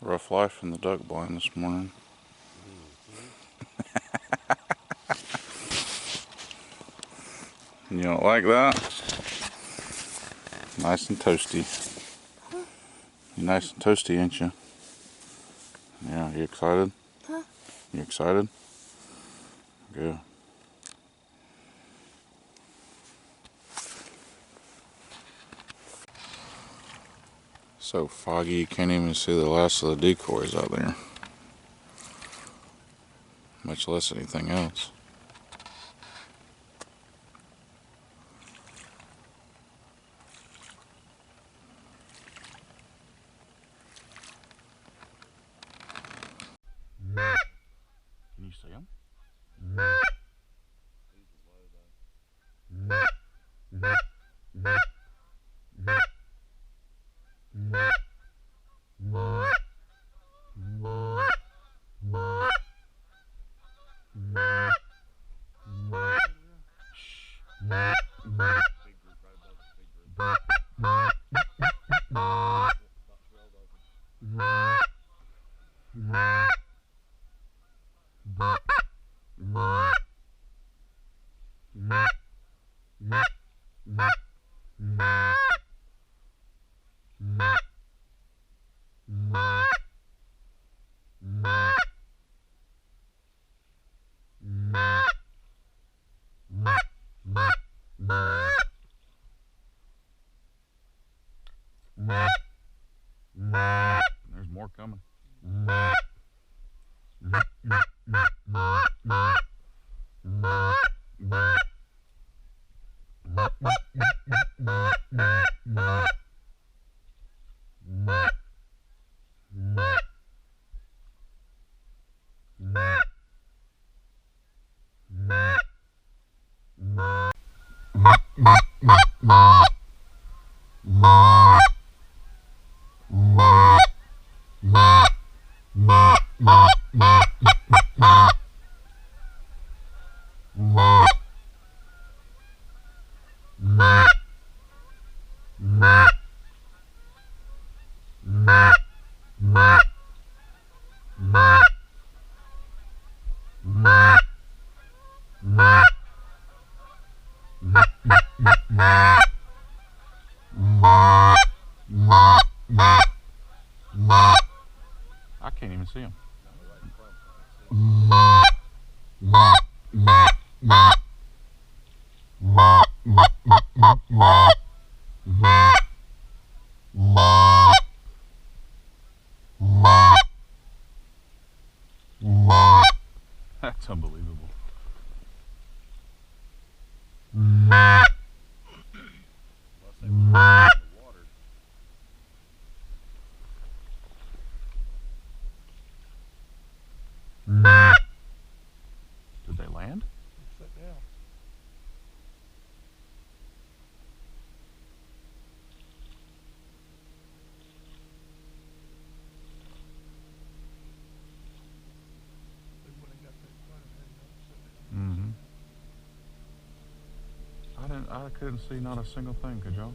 Rough life in the duck blind this morning. You don't like that? Nice and toasty. You're nice and toasty, ain't you? Yeah, you excited? Huh? You excited? Good. So foggy you can't even see the last of the decoys out there. Much less anything else. Can you see them? There's more coming. I can't even see him. That's unbelievable. Did they land? Yeah. Mm-hmm. I couldn't see not a single thing, could y'all?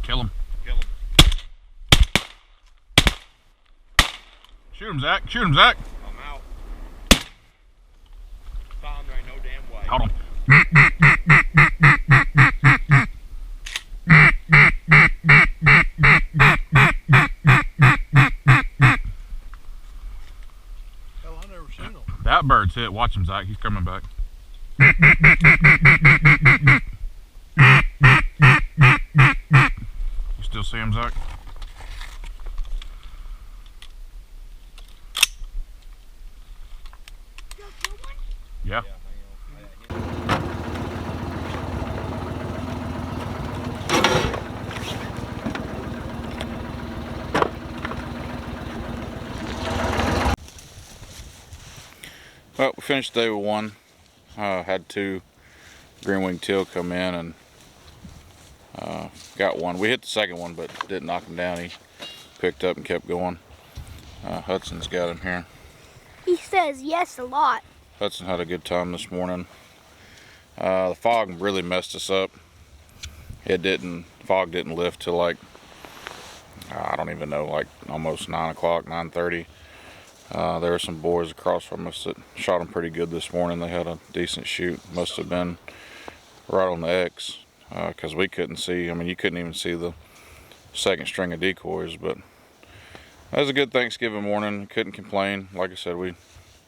Kill him. Kill him. Shoot him, Zach. Shoot him, Zach. I'm out. Found there ain't no damn way. Hold him. Hell, I never seen him. That bird's hit. Watch him, Zach. He's coming back. still see him, Zach? Yeah. Well, we finished day with one. Had two green-winged teal come in and got one. We hit the second one, but didn't knock him down. He picked up and kept going. Hudson's got him here. He says yes a lot. Hudson had a good time this morning. The fog really messed us up. Fog didn't lift till like, I don't even know, like almost 9 o'clock, 9:30. There were some boys across from us that shot them pretty good this morning. They had a decent shoot. Must have been right on the X, because we couldn't see. I mean, you couldn't even see the second string of decoys, but that was a good Thanksgiving morning. Couldn't complain. Like I said, we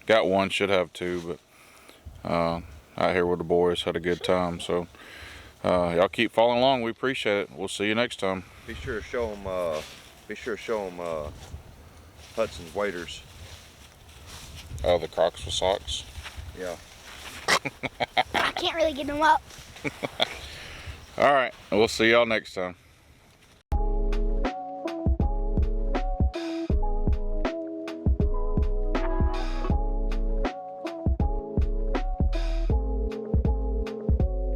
got one, should have two, but out here with the boys, had a good time. So y'all keep following along. We appreciate it. We'll see you next time. Be sure to show them. Hudson's waders. Oh, the Crocs with socks. Yeah. I can't really get them up. All right, we'll see y'all next time.